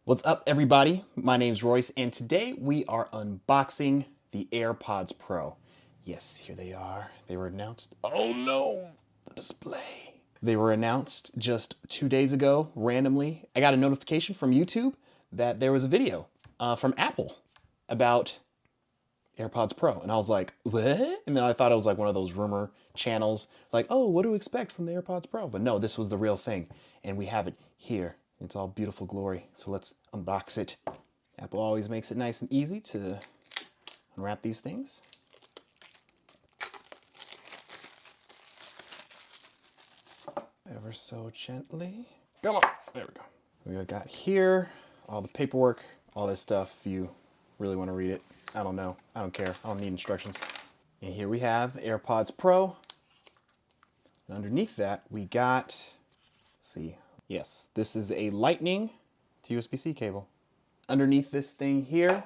What's up, everybody? My name's Royce, and today we are unboxing the AirPods Pro. Yes, here they are. They were announced. Oh no, the display. They were announced just 2 days ago, randomly. I got a notification from YouTube that there was a video from Apple about AirPods Pro. And I was like, what? And then I thought it was like one of those rumor channels, like, oh, what to expect from the AirPods Pro? But no, this was the real thing. And we have it here. It's all beautiful glory. So let's unbox it. Apple always makes it nice and easy to unwrap these things. Ever so gently. Come on. There we go. We got here all the paperwork, all this stuff. If you really want to read it, I don't know. I don't care. I don't need instructions. And here we have the AirPods Pro. And underneath that, we got, let's see. Yes, this is a Lightning to USB-C cable. Underneath this thing here,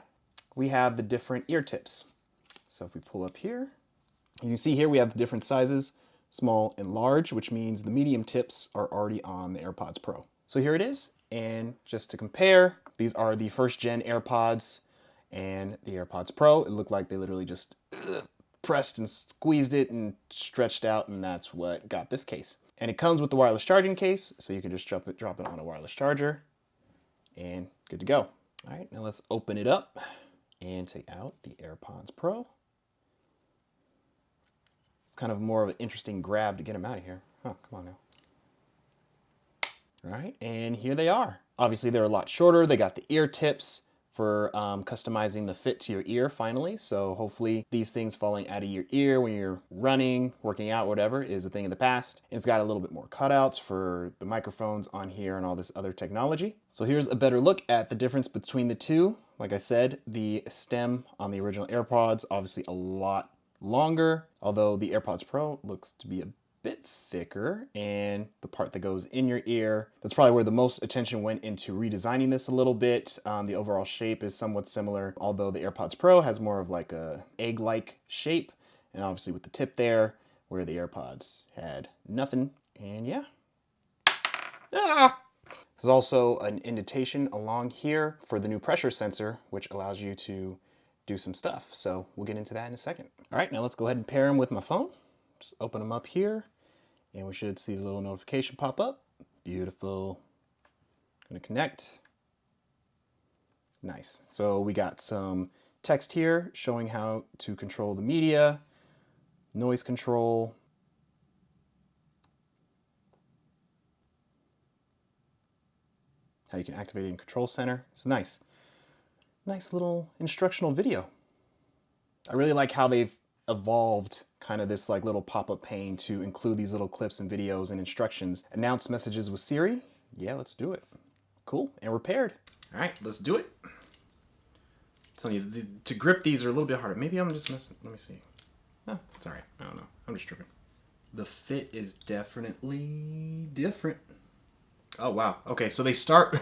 we have the different ear tips. So if we pull up here, you can see here we have the different sizes, small and large, which means the medium tips are already on the AirPods Pro. So here it is. And just to compare, these are the first gen AirPods and the AirPods Pro. It looked like they literally just pressed and squeezed it and stretched out, and that's what got this case. And it comes with the wireless charging case, so you can just drop it on a wireless charger, and good to go. All right, now let's open it up and take out the AirPods Pro. It's kind of more of an interesting grab to get them out of here. Oh, come on now. All right, and here they are. Obviously, they're a lot shorter. They got the ear tips for customizing the fit to your ear finally. So hopefully these things falling out of your ear when you're running, working out, whatever, is a thing of the past. And it's got a little bit more cutouts for the microphones on here and all this other technology. So here's a better look at the difference between the two. Like I said, the stem on the original AirPods, obviously a lot longer, although the AirPods Pro looks to be a bit thicker, and the part that goes in your ear, that's probably where the most attention went into redesigning this a little bit. The overall shape is somewhat similar, although the AirPods Pro has more of like a egg-like shape, and obviously with the tip there, where the AirPods had nothing. And yeah. There's also an indentation along here for the new pressure sensor, which allows you to do some stuff. So we'll get into that in a second. All right, now let's go ahead and pair them with my phone. Just open them up here, and we should see the little notification pop up. Beautiful. Gonna connect. Nice. So we got some text here showing how to control the media, noise control, how you can activate it in Control Center. It's nice. Nice little instructional video. I really like how they've evolved kind of this like little pop-up pane to include these little clips and videos and instructions. Announce messages with Siri. Yeah, let's do it. Cool, and we're paired. All right, let's do it. I'm telling you, to grip these are a little bit harder. Maybe I'm just messing. Let me see. Oh, it's all right. I don't know. I'm just tripping. The fit is definitely different. Oh wow. Okay, so they start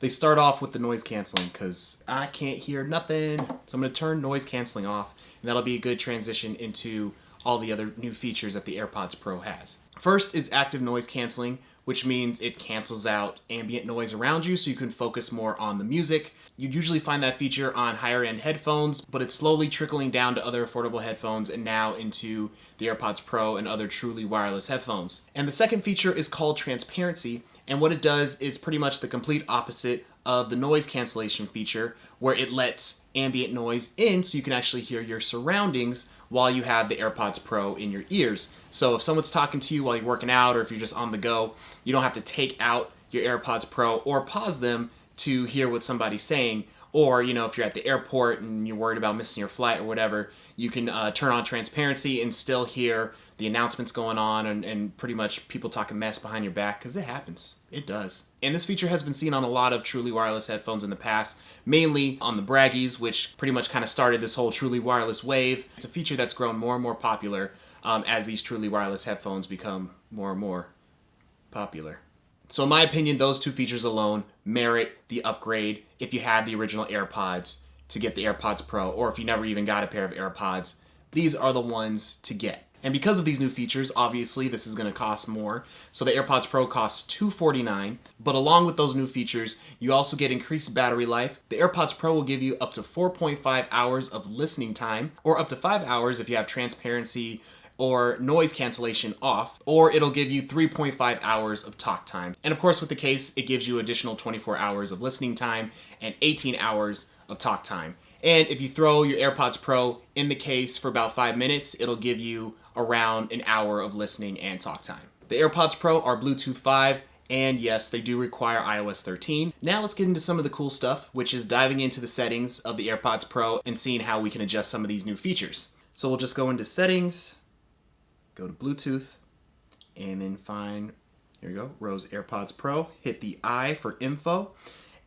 they start off with the noise canceling because I can't hear nothing. So I'm gonna turn noise canceling off, and that'll be a good transition into all the other new features that the AirPods Pro has. First is active noise canceling, which means it cancels out ambient noise around you so you can focus more on the music. You'd usually find that feature on higher end headphones, but it's slowly trickling down to other affordable headphones and now into the AirPods Pro and other truly wireless headphones. And the second feature is called transparency. And what it does is pretty much the complete opposite of the noise cancellation feature, where it lets ambient noise in so you can actually hear your surroundings while you have the AirPods Pro in your ears. So if someone's talking to you while you're working out, or if you're just on the go, you don't have to take out your AirPods Pro or pause them to hear what somebody's saying. Or, you know, if you're at the airport and you're worried about missing your flight or whatever, you can turn on transparency and still hear the announcements going on and pretty much people talking mess behind your back, because it happens. It does. And this feature has been seen on a lot of truly wireless headphones in the past, mainly on the Braggies, which pretty much kind of started this whole truly wireless wave. It's a feature that's grown more and more popular as these truly wireless headphones become more and more popular. So in my opinion, those two features alone merit the upgrade if you have the original AirPods to get the AirPods Pro, or if you never even got a pair of AirPods, these are the ones to get. And because of these new features, obviously this is going to cost more. So the AirPods Pro costs $249, but along with those new features, you also get increased battery life. The AirPods Pro will give you up to 4.5 hours of listening time, or up to 5 hours if you have transparency or noise cancellation off, or it'll give you 3.5 hours of talk time. And of course with the case, it gives you additional 24 hours of listening time and 18 hours of talk time. And if you throw your AirPods Pro in the case for about 5 minutes, it'll give you around an hour of listening and talk time. The AirPods Pro are Bluetooth 5, and yes, they do require iOS 13. Now let's get into some of the cool stuff, which is diving into the settings of the AirPods Pro and seeing how we can adjust some of these new features. So we'll just go into settings, go to Bluetooth, and then find, here we go, Rose AirPods Pro. Hit the I for info.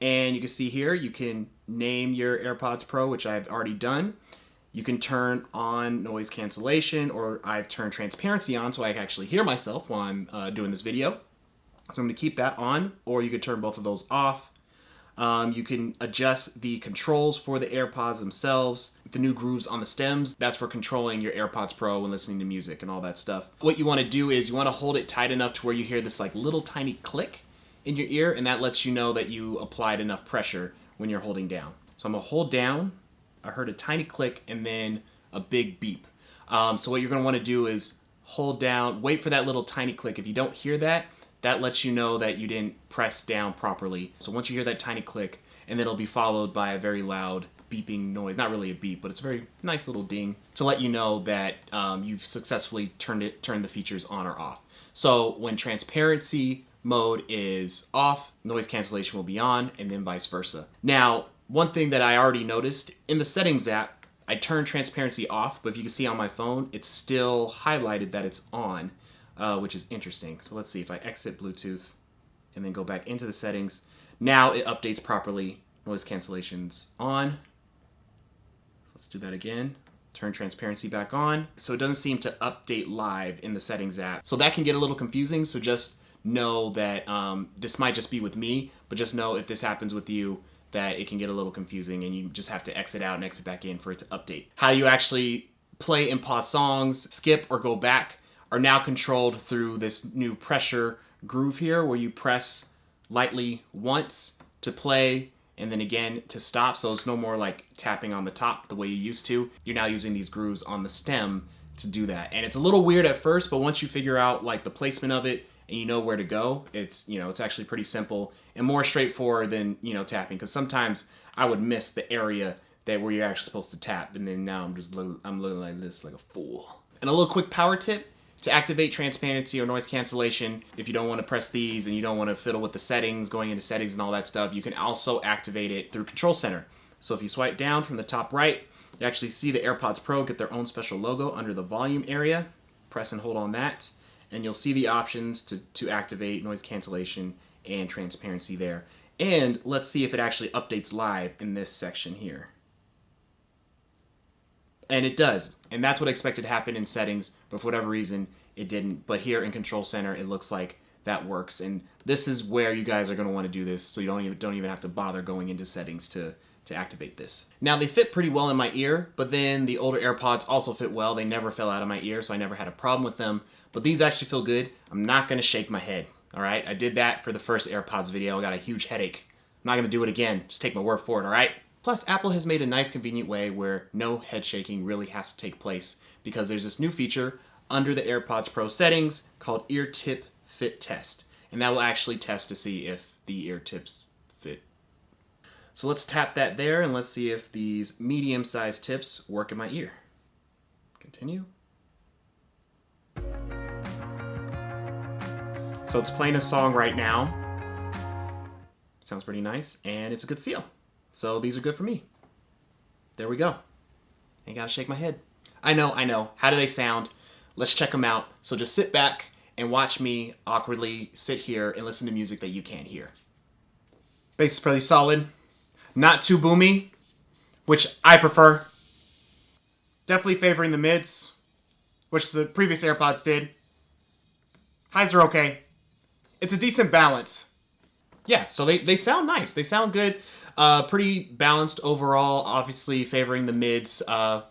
And you can see here, you can name your AirPods Pro, which I've already done. You can turn on noise cancellation, or I've turned transparency on so I can actually hear myself while I'm doing this video. So I'm going to keep that on, or you could turn both of those off. You can adjust the controls for the AirPods themselves. The new grooves on the stems, that's for controlling your AirPods Pro when listening to music and all that stuff. What you want to do is you want to hold it tight enough to where you hear this like little tiny click in your ear, and that lets you know that you applied enough pressure when you're holding down. So I'm going to hold down. I heard a tiny click and then a big beep. So what you're going to want to do is hold down, wait for that little tiny click. If you don't hear that, that lets you know that you didn't press down properly. So once you hear that tiny click, and then it'll be followed by a very loud beeping noise. Not really a beep, but it's a very nice little ding to let you know that you've successfully turned the features on or off. So when transparency mode is off, noise cancellation will be on, and then vice versa. Now, one thing that I already noticed, in the settings app, I turned transparency off, but if you can see on my phone, it's still highlighted that it's on, which is interesting. So let's see, if I exit Bluetooth and then go back into the settings, now it updates properly. Noise cancellation's on. Let's do that again. Turn transparency back on. So it doesn't seem to update live in the settings app. So that can get a little confusing, so just know that this might just be with me, but just know if this happens with you, that it can get a little confusing and you just have to exit out and exit back in for it to update. How you actually play and pause songs, skip or go back, are now controlled through this new pressure groove here, where you press lightly once to play and then again to stop. So it's no more like tapping on the top the way you used to. You're now using these grooves on the stem to do that. And it's a little weird at first, but once you figure out like the placement of it and you know where to go, it's actually pretty simple and more straightforward than, tapping. Because sometimes I would miss the area where you're actually supposed to tap, and then now I'm looking like this, like a fool. And a little quick power tip: to activate transparency or noise cancellation, if you don't want to press these and you don't want to fiddle with the settings, going into settings and all that stuff, you can also activate it through Control Center. So if you swipe down from the top right, you actually see the AirPods Pro get their own special logo under the volume area. Press and hold on that, and you'll see the options to activate noise cancellation and transparency there. And let's see if it actually updates live in this section here. And it does. And that's what I expected to happen in settings, but for whatever reason, it didn't. But here in Control Center, it looks like that works. And this is where you guys are going to want to do this, so you don't even have to bother going into settings to activate this. Now, they fit pretty well in my ear, but then the older AirPods also fit well. They never fell out of my ear, so I never had a problem with them. But these actually feel good. I'm not going to shake my head, all right? I did that for the first AirPods video. I got a huge headache. I'm not going to do it again. Just take my word for it, all right? Plus, Apple has made a nice, convenient way where no head shaking really has to take place, because there's this new feature under the AirPods Pro settings called Ear Tip Fit Test. And that will actually test to see if the ear tips fit. So let's tap that there, and let's see if these medium-sized tips work in my ear. Continue. So it's playing a song right now. Sounds pretty nice, and it's a good seal. So these are good for me. There we go. Ain't gotta shake my head. I know. How do they sound? Let's check them out. So just sit back and watch me awkwardly sit here and listen to music that you can't hear. Bass is pretty solid. Not too boomy, which I prefer. Definitely favoring the mids, which the previous AirPods did. Highs are okay. It's a decent balance. Yeah, so they sound nice. They sound good. Pretty balanced overall, obviously favoring the mids,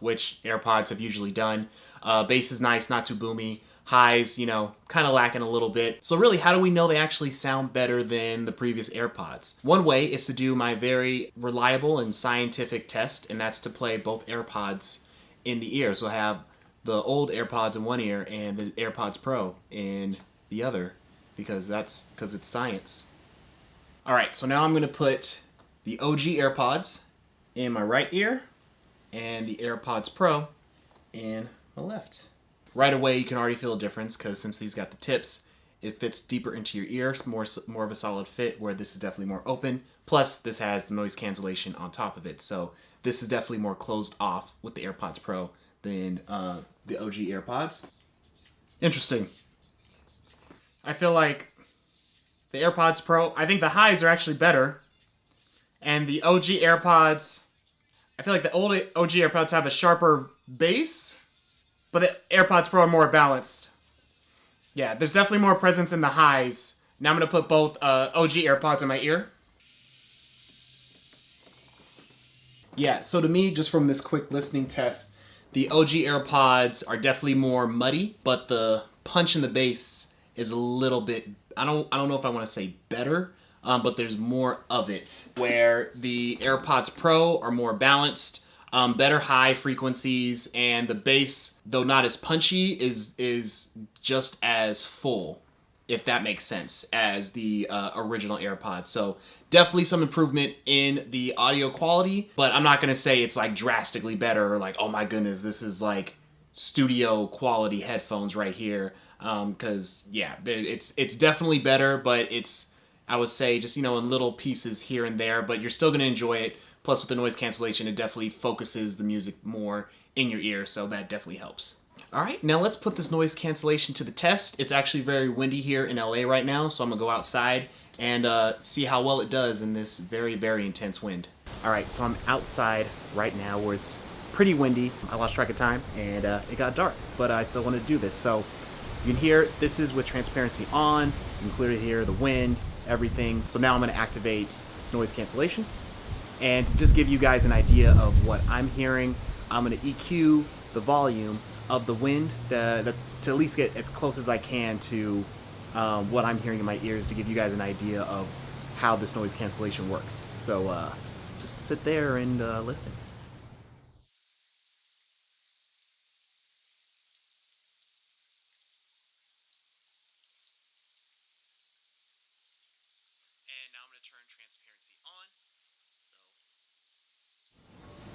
which AirPods have usually done. Bass is nice, not too boomy. Highs, you know, kind of lacking a little bit. So really, how do we know they actually sound better than the previous AirPods? One way is to do my very reliable and scientific test, and that's to play both AirPods in the ear. So I have the old AirPods in one ear and the AirPods Pro in the other, because it's science. All right, so now I'm gonna put the OG AirPods in my right ear and the AirPods Pro in my left. Right away, you can already feel a difference because since these got the tips, it fits deeper into your ear, more of a solid fit, where this is definitely more open. Plus, this has the noise cancellation on top of it, so this is definitely more closed off with the AirPods Pro than the OG AirPods. Interesting. I feel like the AirPods Pro, I think the highs are actually better. And the OG AirPods, I feel like the old OG AirPods have a sharper bass, but the AirPods Pro are more balanced. Yeah, there's definitely more presence in the highs. Now I'm going to put both OG AirPods in my ear. Yeah, so to me, just from this quick listening test, the OG AirPods are definitely more muddy, but the punch in the bass is a little bit, I don't know if I want to say better, but there's more of it. Where the AirPods Pro are more balanced, better high frequencies, and the bass, though not as punchy, is just as full, if that makes sense, as the original AirPods. So definitely some improvement in the audio quality, but I'm not gonna say it's like drastically better or like, oh my goodness, this is like studio quality headphones right here. Because yeah, it's definitely better, but it's, I would say, just, you know, in little pieces here and there, but you're still gonna enjoy it. Plus with the noise cancellation, it definitely focuses the music more in your ear, so that definitely helps. All right, now let's put this noise cancellation to the test. It's actually very windy here in LA right now, so I'm gonna go outside and see how well it does in this very, very intense wind. All right, so I'm outside right now where it's pretty windy. I lost track of time and it got dark, but I still wanted to do this. So you can hear this is with transparency on. You can clearly hear the wind, everything. So now I'm gonna activate noise cancellation. And to just give you guys an idea of what I'm hearing, I'm gonna EQ the volume of the wind to at least get as close as I can to what I'm hearing in my ears, to give you guys an idea of how this noise cancellation works. So just sit there and listen. And now I'm going to turn transparency on. So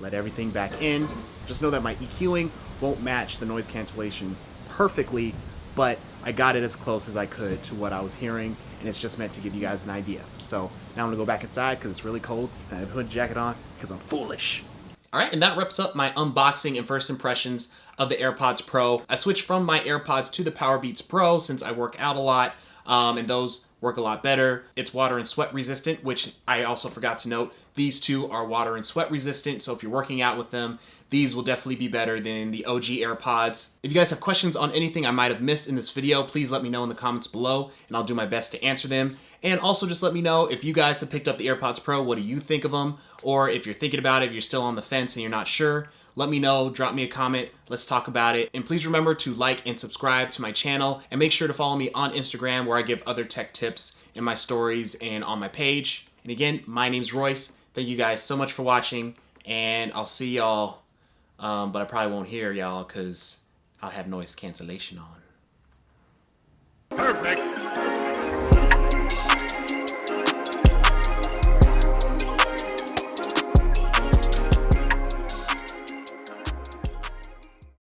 let everything back in. Just know that my EQing won't match the noise cancellation perfectly, but I got it as close as I could to what I was hearing, and it's just meant to give you guys an idea. So now I'm gonna go back inside because it's really cold, and I put a jacket on because I'm foolish. All right, and that wraps up my unboxing and first impressions of the AirPods Pro. I switched from my AirPods to the Powerbeats Pro since I work out a lot, and those work a lot better. It's water and sweat resistant, which I also forgot to note. These two are water and sweat resistant, so if you're working out with them, these will definitely be better than the OG AirPods. If you guys have questions on anything I might have missed in this video, please let me know in the comments below, and I'll do my best to answer them. And also just let me know if you guys have picked up the AirPods Pro, what do you think of them? Or if you're thinking about it, if you're still on the fence and you're not sure, let me know, drop me a comment, let's talk about it. And please remember to like and subscribe to my channel, and make sure to follow me on Instagram, where I give other tech tips in my stories and on my page. And again, my name's Royce. Thank you guys so much for watching, and I'll see y'all, but I probably won't hear y'all because I'll have noise cancellation on. Perfect.